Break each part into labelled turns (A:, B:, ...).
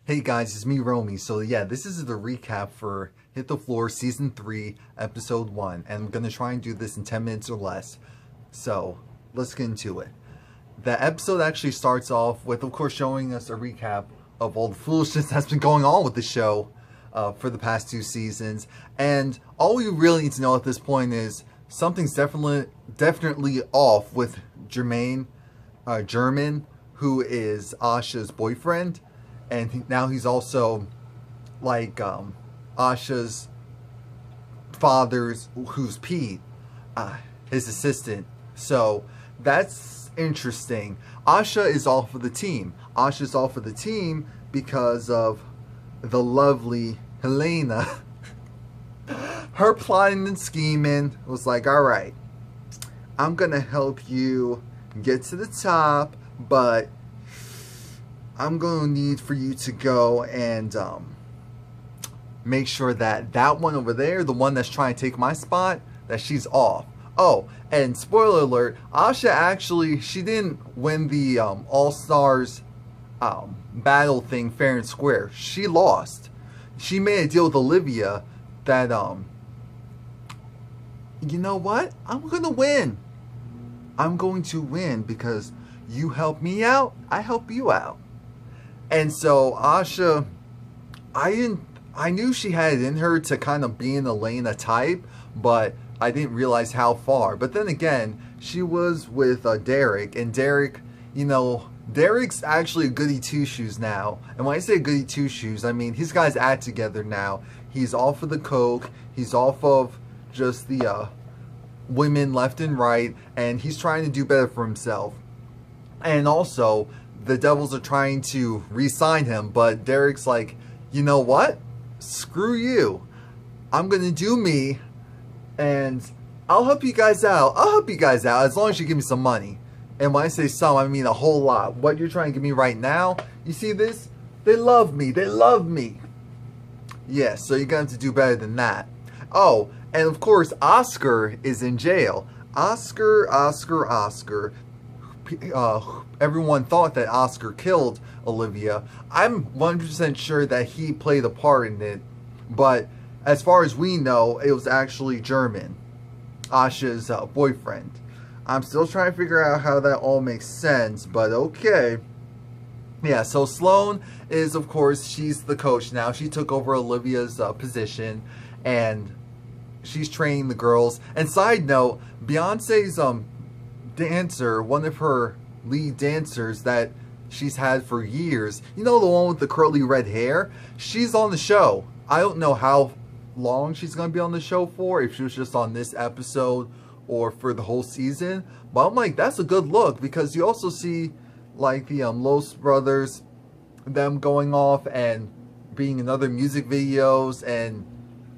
A: Hey guys, it's me, Romie. So yeah, this is the recap for Hit the Floor Season 3, Episode 1. And I'm going to try and do this in 10 minutes or less. So, let's get into it. The episode actually starts off with, of course, showing us a recap of all the foolishness that's been going on with the show for the past 2 seasons. And all we really need to know at this point is something's definitely off with German, who is Asha's boyfriend. And now he's also like Asha's father's, who's Pete, his assistant. So that's interesting. Asha is all for the team. Asha's all for the team because of the lovely Helena. Her plotting and scheming was like, alright, I'm gonna help you get to the top, but I'm going to need for you to go and make sure that that one over there, the one that's trying to take my spot, that she's off. Oh, and spoiler alert, Asha actually, she didn't win the All-Stars battle thing fair and square. She lost. She made a deal with Olivia that, you know what? I'm going to win. I'm going to win because you help me out, I help you out. And so Asha, I knew she had it in her to kind of be an Elena type, but I didn't realize how far. But then again, she was with Derek, and Derek, you know, Derek's actually a goody two-shoes now. And when I say goody two-shoes, I mean his guys act together now. He's off of the coke, he's off of just the women left and right, and he's trying to do better for himself. And also, the Devils are trying to re-sign him, but Derek's like, you know what? Screw you. I'm going to do me, and I'll help you guys out. I'll help you guys out as long as you give me some money. And when I say some, I mean a whole lot. What you're trying to give me right now, you see this? They love me. They love me. Yeah, so you're going to have to do better than that. Oh, and of course, Oscar is in jail. Oscar. Everyone thought that Oscar killed Olivia. I'm 100% sure that he played a part in it, but as far as we know, it was actually German, Asha's boyfriend. I'm still trying to figure out how that all makes sense, but okay. Yeah, so Sloane is, of course, she's the coach now. She took over Olivia's position, and she's training the girls. And side note, Beyonce's dancer, one of her lead dancers that she's had for years, you know, the one with the curly red hair, she's on the show. I don't know how long she's going to be on the show for, if she was just on this episode or for the whole season, but I'm like, that's a good look, because you also see like the Los brothers, them going off and being in other music videos and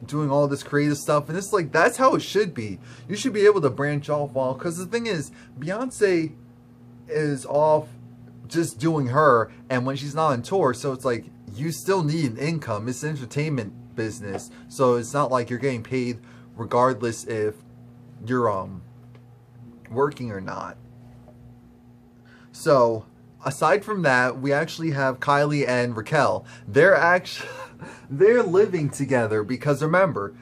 A: doing all this creative stuff, and it's like, that's how it should be. You should be able to branch off all, because the thing is, Beyonce is off just doing her, and when she's not on tour, so it's like, you still need an income. It's an entertainment business, so it's not like you're getting paid regardless if you're working or not. So aside from that, we actually have Kylie and Raquel. They're living together, because remember,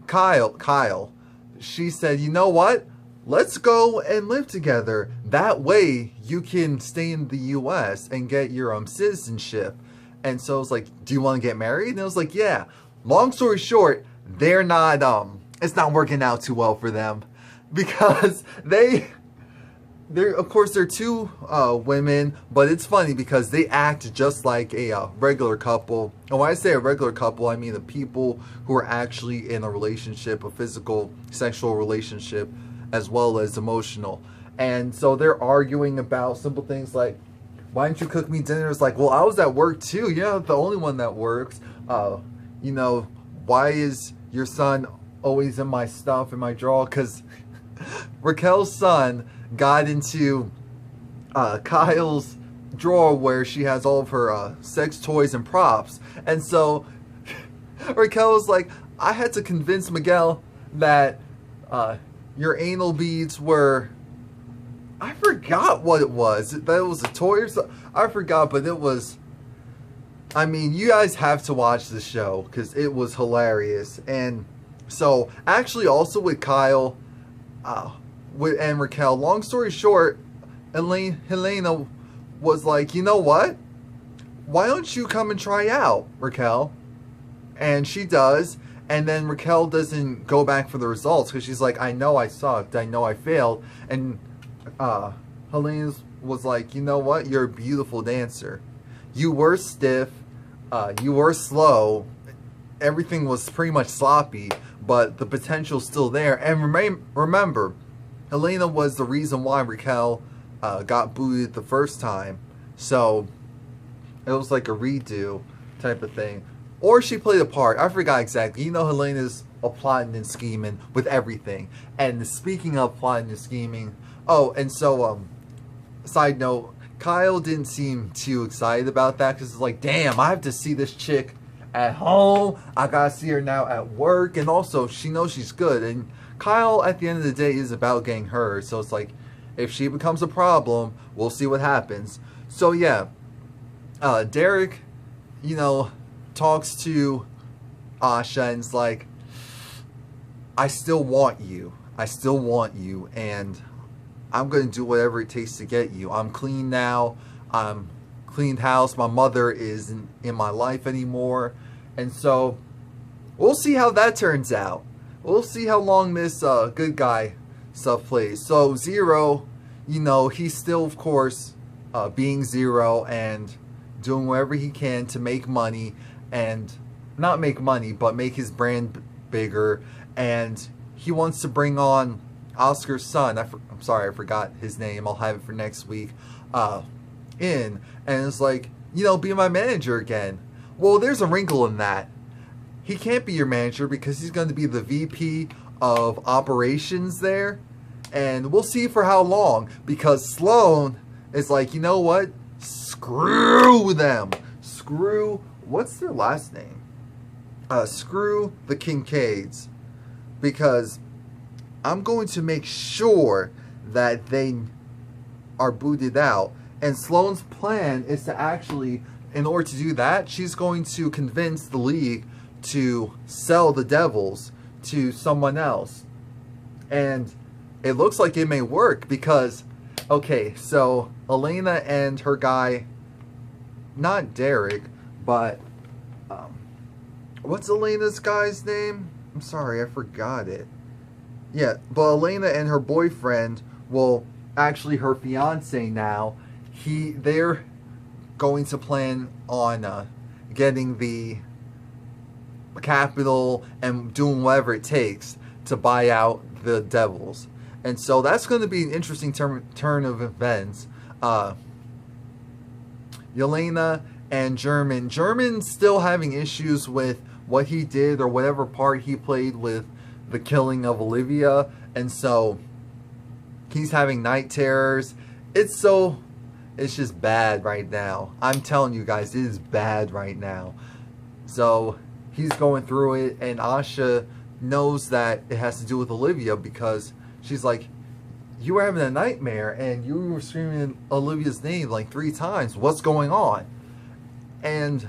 A: Kyle, she said, you know what? Let's go and live together. That way you can stay in the US and get your citizenship. And so it's like, do you want to get married? And it was like, yeah. Long story short, they're not it's not working out too well for them, because of course, they're two women, but it's funny because they act just like a regular couple. And when I say a regular couple, I mean the people who are actually in a relationship, a physical, sexual relationship, as well as emotional. And so they're arguing about simple things like, why didn't you cook me dinner? It's like, well, I was at work too. You're not the only one that works. You know, why is your son always in my stuff, in my drawer? Because Raquel's son got into Kyle's drawer where she has all of her sex toys and props. And so Raquel was like, I had to convince Miguel that your anal beads were, I forgot what it was. That it was a toy or something. I forgot, but it was I mean, you guys have to watch the show because it was hilarious. And so, actually, also with Kyle and Raquel, long story short, Helena was like, you know what? Why don't you come and try out, Raquel? And she does. And then Raquel doesn't go back for the results because she's like, I know I sucked. I know I failed. And Helena was like, you know what? You're a beautiful dancer. You were stiff. You were slow. Everything was pretty much sloppy, but the potential's still there. And remember, Helena was the reason why Raquel got booted the first time. So it was like a redo type of thing. Or she played a part. I forgot exactly. You know, Helena's plotting and scheming with everything. And speaking of plotting and scheming, oh, and so, side note, Kyle didn't seem too excited about that because it's like, damn, I have to see this chick at home. I gotta see her now at work. And also, she knows she's good. And Kyle, at the end of the day, is about getting her. So it's like, if she becomes a problem, we'll see what happens. So, yeah. Derek, you know, talks to Asha and is like, I still want you. I still want you. And I'm going to do whatever it takes to get you. I'm clean now. I'm cleaned house. My mother isn't in my life anymore. And so we'll see how that turns out. We'll see how long this good guy stuff plays. So Zero, you know, he's still, of course, being Zero and doing whatever he can to make money. And not make money, but make his brand bigger. And he wants to bring on Oscar's son. I'm sorry, I forgot his name. I'll have it for next week. And it's like, you know, be my manager again. Well, there's a wrinkle in that. He can't be your manager because he's going to be the VP of operations there. And we'll see for how long. Because Sloan is like, you know what? Screw them. Screw, what's their last name? Screw the Kincaids. Because I'm going to make sure that they are booted out. And Sloan's plan is to actually, in order to do that, she's going to convince the league to sell the Devils to someone else. And it looks like it may work because, okay, so Elena and her guy, not Derek, but what's Elena's guy's name? I'm sorry, I forgot it. Yeah, but Elena and her boyfriend, well, actually her fiance now, they're going to plan on getting the capital and doing whatever it takes to buy out the Devils. And so that's going to be an interesting turn of events. Yelena and German's still having issues with what he did or whatever part he played with the killing of Olivia, and so he's having night terrors. It's just bad right now. I'm telling you guys, it is bad right now. So he's going through it, and Asha knows that it has to do with Olivia because she's like, you were having a nightmare and you were screaming Olivia's name like 3 times. What's going on? And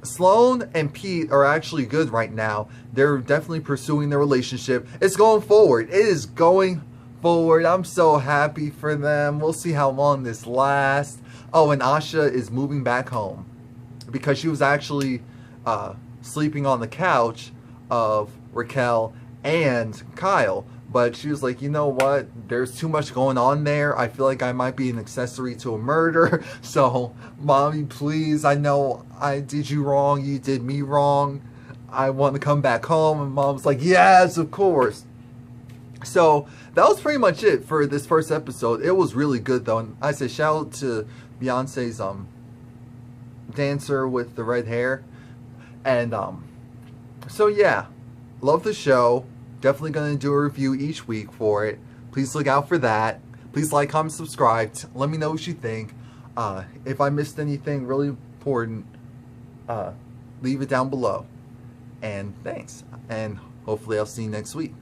A: Sloan and Pete are actually good right now. They're definitely pursuing their relationship. It's going forward. It is going forward. I'm so happy for them. We'll see how long this lasts. Oh, and Asha is moving back home because she was actually sleeping on the couch of Raquel and Kyle. But she was like, you know what? There's too much going on there. I feel like I might be an accessory to a murder. So, Mommy, please, I know I did you wrong. You did me wrong. I want to come back home. And Mom's like, yes, of course. So, that was pretty much it for this first episode. It was really good, though. And I say shout out to Beyonce's dancer with the red hair. And, so yeah. Love the show. Definitely going to do a review each week for it. Please look out for that. Please like, comment, subscribe. Let me know what you think. If I missed anything really important, leave it down below. And thanks. And hopefully I'll see you next week.